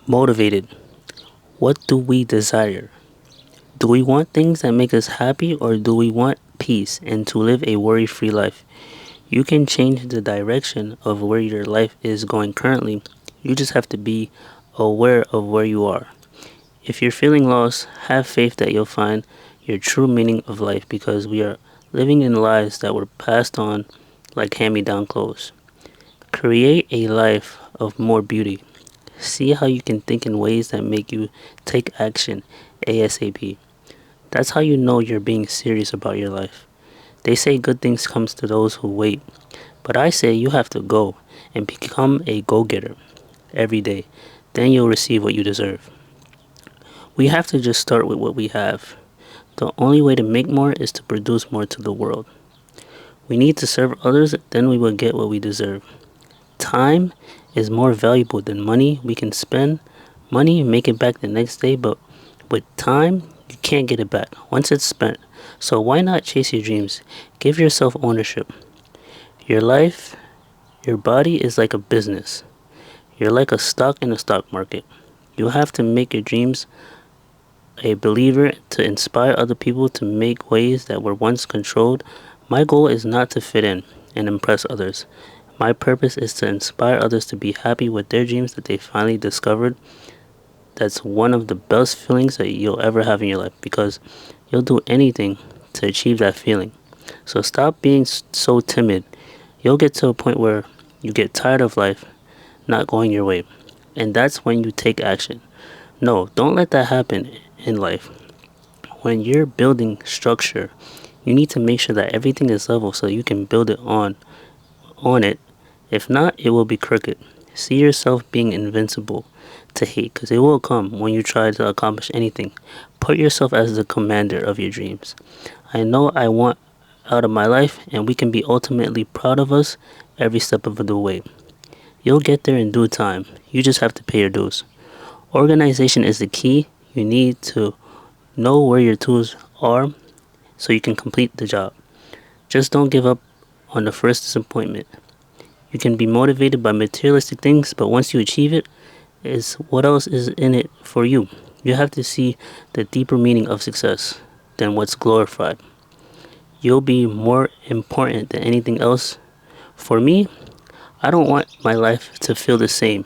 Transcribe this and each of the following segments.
Motivated. What do we desire? Do we want things that make us happy or do we want peace and to live a worry free life? You can change the direction of where your life is going currently. You just have to be aware of where you are. If you're feeling lost, have faith that you'll find your true meaning of life because we are living in lives that were passed on like hand me down clothes. Create a life of more beauty. See how you can think in ways that make you take action ASAP. That's how you know you're being serious about your life. They say good things comes to those who wait, but I say you have to go and become a go-getter every day. Then you'll receive what you deserve. We have to just start with what we have. The only way to make more is to produce more to the world. We need to serve others, then we will get what we deserve. Time is more valuable than money. We can spend money and make it back the next day, but with time, you can't get it back once it's spent. So why not chase your dreams? Give yourself ownership. Your life, your body is like a business. You're like a stock in the stock market. You have to make your dreams a believer to inspire other people to make ways that were once controlled. My goal is not to fit in and impress others. My purpose is to inspire others to be happy with their dreams that they finally discovered. That's one of the best feelings that you'll ever have in your life because you'll do anything to achieve that feeling. So stop being so timid. You'll get to a point where you get tired of life not going your way. And that's when you take action. No, don't let that happen in life. When you're building structure, you need to make sure that everything is level so you can build it on it. If not, it will be crooked. See yourself being invincible to hate because it will come when you try to accomplish anything. Put yourself as the commander of your dreams. I know I want out of my life and we can be ultimately proud of us every step of the way. You'll get there in due time. You just have to pay your dues. Organization is the key. You need to know where your tools are so you can complete the job. Just don't give up on the first disappointment. You can be motivated by materialistic things, but once you achieve it, is what else is in it for you? You have to see the deeper meaning of success than what's glorified. You'll be more important than anything else. For me, I don't want my life to feel the same.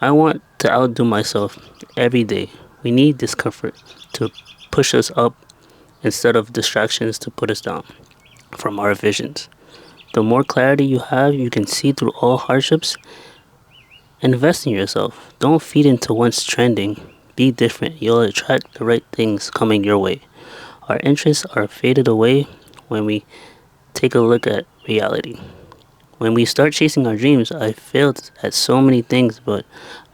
I want to outdo myself every day. We need discomfort to push us up instead of distractions to put us down from our visions. The more clarity you have, you can see through all hardships. Invest in yourself. Don't feed into what's trending. Be different. You'll attract the right things coming your way. Our interests are faded away when we take a look at reality. When we start chasing our dreams, I failed at so many things, but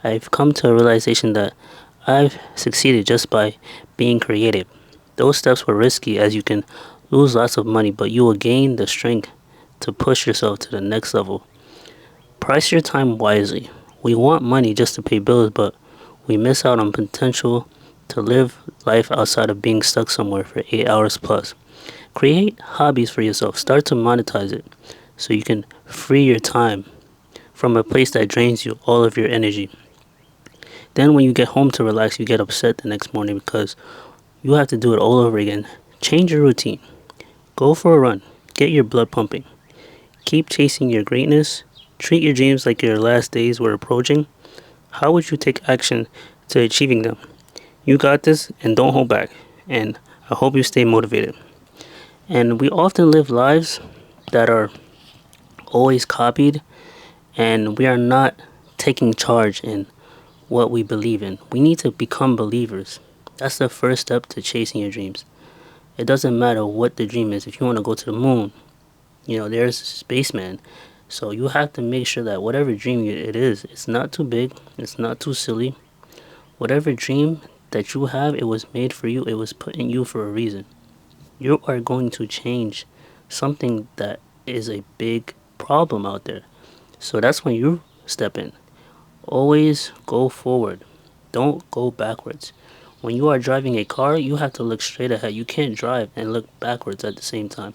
I've come to a realization that I've succeeded just by being creative. Those steps were risky as you can lose lots of money, but you will gain the strength to push yourself to the next level. Price your time wisely. We want money just to pay bills, but we miss out on potential to live life outside of being stuck somewhere for 8 hours plus. Create hobbies for yourself. Start to monetize it so you can free your time from a place that drains you all of your energy. Then when you get home to relax, you get upset the next morning because you have to do it all over again. Change your routine. Go for a run. Get your blood pumping. Keep chasing your greatness. Treat your dreams like your last days were approaching. How would you take action to achieving them? You got this and don't hold back. And I hope you stay motivated. And we often live lives that are always copied and we are not taking charge in what we believe in. We need to become believers. That's the first step to chasing your dreams. It doesn't matter what the dream is. If you want to go to the moon, there's a spaceman. So you have to make sure that whatever dream it is, it's not too big, it's not too silly. Whatever dream that you have, it was made for you. It was put in you for a reason. You are going to change something that is a big problem out there. So that's when you step in. Always go forward. Don't go backwards. When you are driving a car, you have to look straight ahead. You can't drive and look backwards at the same time,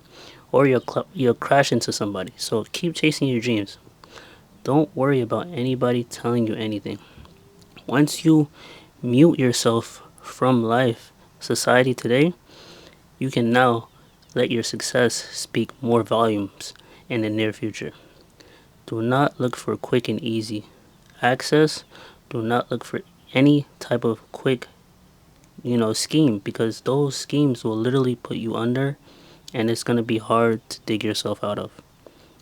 or you'll crash into somebody. So keep chasing your dreams. Don't worry about anybody telling you anything. Once you mute yourself from life, society today, you can now let your success speak more volumes in the near future. Do not look for quick and easy access. Do not look for any type of quick, scheme, because those schemes will literally put you under, and it's going to be hard to dig yourself out of.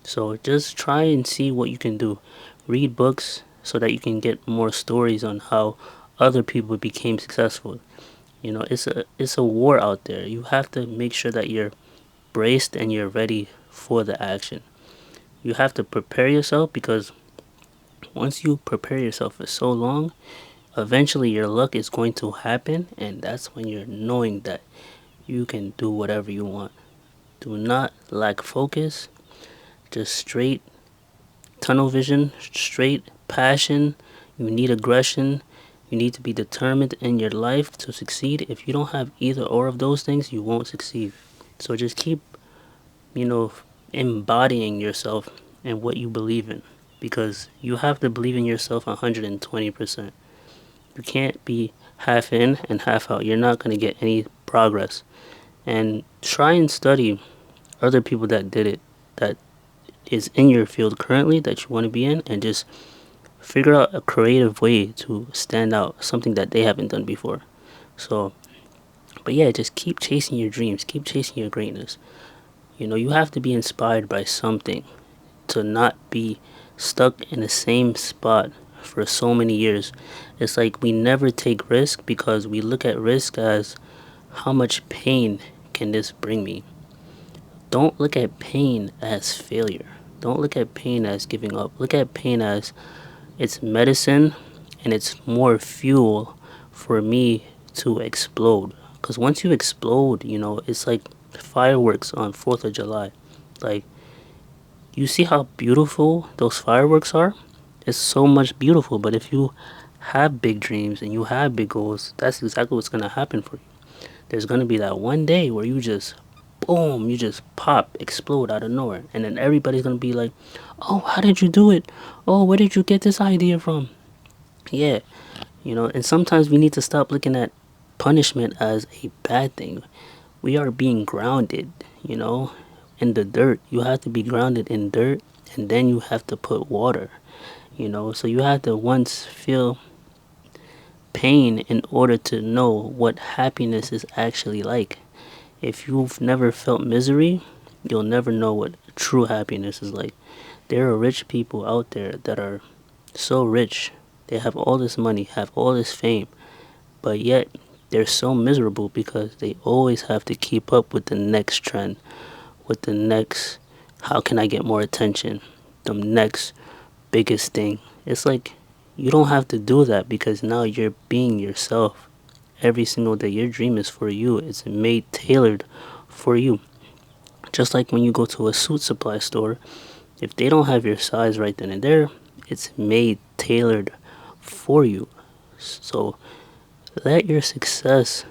So just try and see what you can do. Read books so that you can get more stories on how other people became successful. It's a war out there. You have to make sure that you're braced and you're ready for the action. You have to prepare yourself, because once you prepare yourself for so long, eventually your luck is going to happen, and that's when you're knowing that you can do whatever you want. Do not lack focus, just straight tunnel vision, straight passion. You need aggression. You need to be determined in your life to succeed. If you don't have either or of those things, you won't succeed. So just keep, you know, embodying yourself and what you believe in, because you have to believe in yourself 120%. You can't be half in and half out. You're not going to get any progress. And try and study other people that did it, that is in your field currently that you want to be in, and just figure out a creative way to stand out, something that they haven't done before. So, but yeah, just keep chasing your dreams, keep chasing your greatness. You have to be inspired by something to not be stuck in the same spot for so many years. It's like we never take risk because we look at risk as, how much pain can this bring me? Don't look at pain as failure. Don't look at pain as giving up. Look at pain as, it's medicine, and it's more fuel for me to explode. Because once you explode, it's like fireworks on 4th of July. Like, you see how beautiful those fireworks are? It's so much beautiful, but if you have big dreams and you have big goals, that's exactly what's going to happen for you. There's going to be that one day where you just, boom, you just pop, explode out of nowhere. And then everybody's going to be like, oh, how did you do it? Oh, where did you get this idea from? Yeah, and sometimes we need to stop looking at punishment as a bad thing. We are being grounded, in the dirt. You have to be grounded in dirt, and then you have to put water, so you have to once feel pain in order to know what happiness is actually like. If you've never felt misery, you'll never know what true happiness is like. There are rich people out there that are so rich. They have all this money, have all this fame, but yet they're so miserable because they always have to keep up with the next trend, with the next, how can I get more attention, the next biggest thing. It's like, you don't have to do that, because now you're being yourself every single day. Your dream is for you. It's made tailored for you. Just like when you go to a suit supply store, if they don't have your size right then and there, it's made tailored for you. So let your success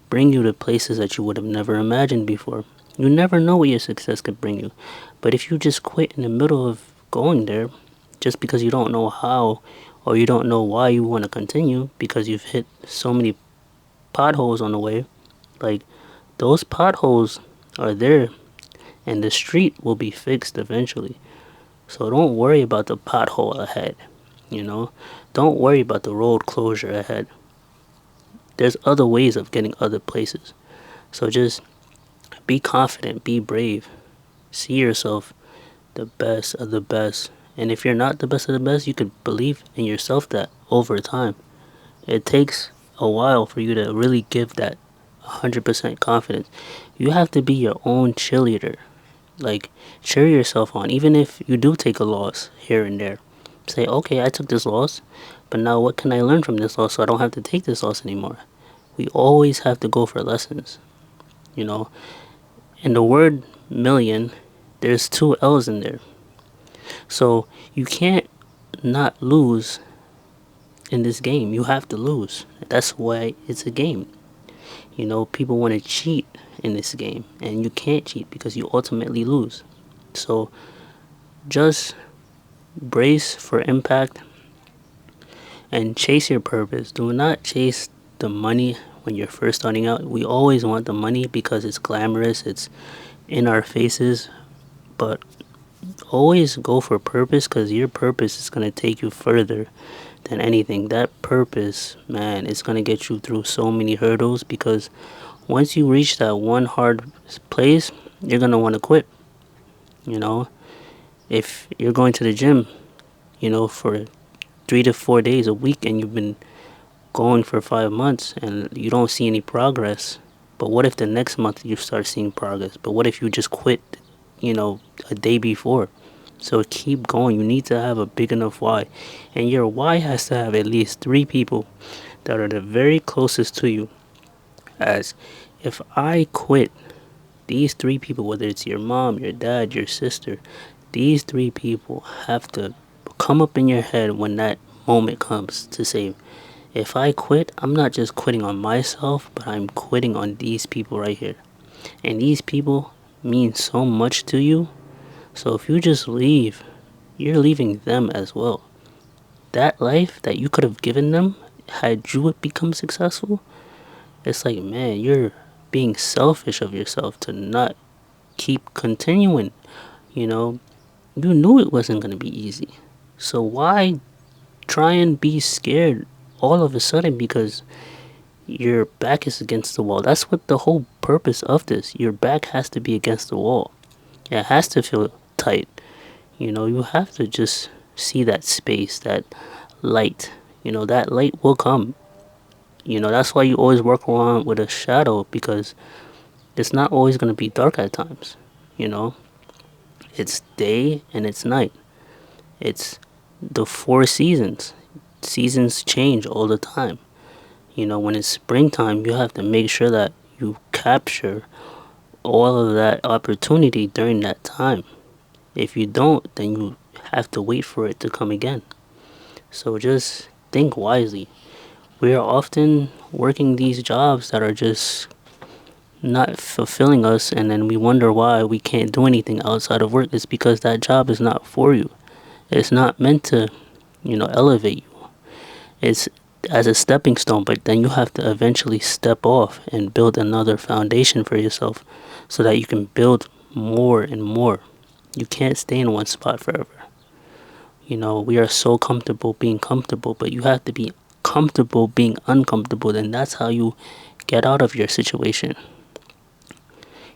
bring you to places that you would have never imagined before. You never know what your success could bring you. But if you just quit in the middle of going there, just because you don't know how, or you don't know why you want to continue, because you've hit so many potholes on the way, like, those potholes are there, and the street will be fixed eventually. So don't worry about the pothole ahead, Don't worry about the road closure ahead. There's other ways of getting other places. So just be confident, be brave, see yourself the best of the best. And if you're not the best of the best, you could believe in yourself that over time. It takes a while for you to really give that 100% confidence. You have to be your own cheerleader. Like, cheer yourself on, even if you do take a loss here and there. Say, okay, I took this loss, but now what can I learn from this loss so I don't have to take this loss anymore? We always have to go for lessons. In the word million, there's two L's in there. So you can't not lose in this game. You have to lose. That's why it's a game. People want to cheat in this game, and you can't cheat because you ultimately lose. So just brace for impact and chase your purpose. Do not chase the money when you're first starting out. We always want the money because it's glamorous, it's in our faces, but always go for purpose, because your purpose is going to take you further than anything. That purpose, man, is going to get you through so many hurdles, because once you reach that one hard place, you're going to want to quit. You know, if you're going to the gym, for 3 to 4 days a week, and you've been going for 5 months and you don't see any progress, but what if the next month you start seeing progress? But what if you just quit, a day before? So keep going. You need to have a big enough why. And your why has to have at least 3 people that are the very closest to you. As if I quit, these 3 people, whether it's your mom, your dad, your sister, these 3 people have to come up in your head when that moment comes to say, if I quit, I'm not just quitting on myself, but I'm quitting on these people right here. And these people mean so much to you. So if you just leave, you're leaving them as well. That life that you could have given them had you become successful, it's like, man, you're being selfish of yourself to not keep continuing. You know, you knew it wasn't going to be easy. So why try and be scared all of a sudden because your back is against the wall? That's what the whole purpose of this. Your back has to be against the wall. It has to feel tight. You have to just see that space, that light. That light will come. That's why you always work around with a shadow, because it's not always going to be dark at times. You know, it's day and it's night. It's the 4 seasons. Seasons change all the time. When it's springtime, you have to make sure that you capture all of that opportunity during that time. If you don't, then you have to wait for it to come again. So just think wisely. We are often working these jobs that are just not fulfilling us, and then we wonder why we can't do anything outside of work. It's because that job is not for you. It's not meant to, elevate you. It's as a stepping stone, but then you have to eventually step off and build another foundation for yourself so that you can build more and more. You can't stay in one spot forever. We are so comfortable being comfortable, but you have to be comfortable being uncomfortable. Then that's how you get out of your situation.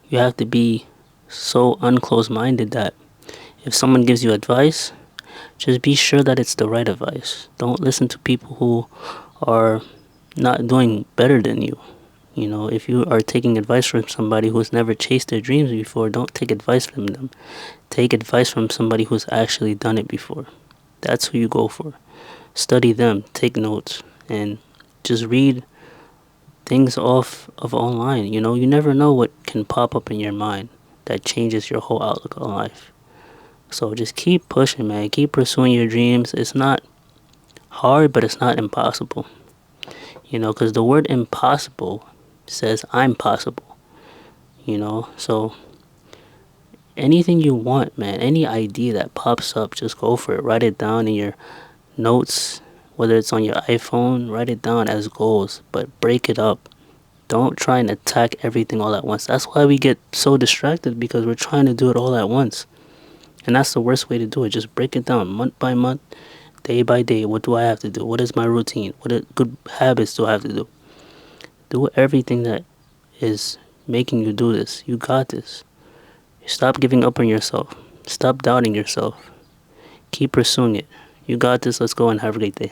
You have to be so unclosed minded that if someone gives you advice, just be sure that it's the right advice. Don't listen to people who are not doing better than you. If you are taking advice from somebody who's never chased their dreams before, don't take advice from them. Take advice from somebody who's actually done it before. That's who you go for. Study them, take notes, and just read things off of online. You never know what can pop up in your mind that changes your whole outlook on life. So just keep pushing, man. Keep pursuing your dreams. It's not hard, but it's not impossible. Because the word impossible says I'm possible. So anything you want, man, any idea that pops up, just go for it. Write it down in your notes, whether it's on your iPhone. Write it down as goals, but break it up. Don't try and attack everything all at once. That's why we get so distracted, because we're trying to do it all at once. And that's the worst way to do it. Just break it down month by month, day by day. What do I have to do? What is my routine? What good habits do I have to do? Do everything that is making you do this. You got this. Stop giving up on yourself. Stop doubting yourself. Keep pursuing it. You got this. Let's go and have a great day.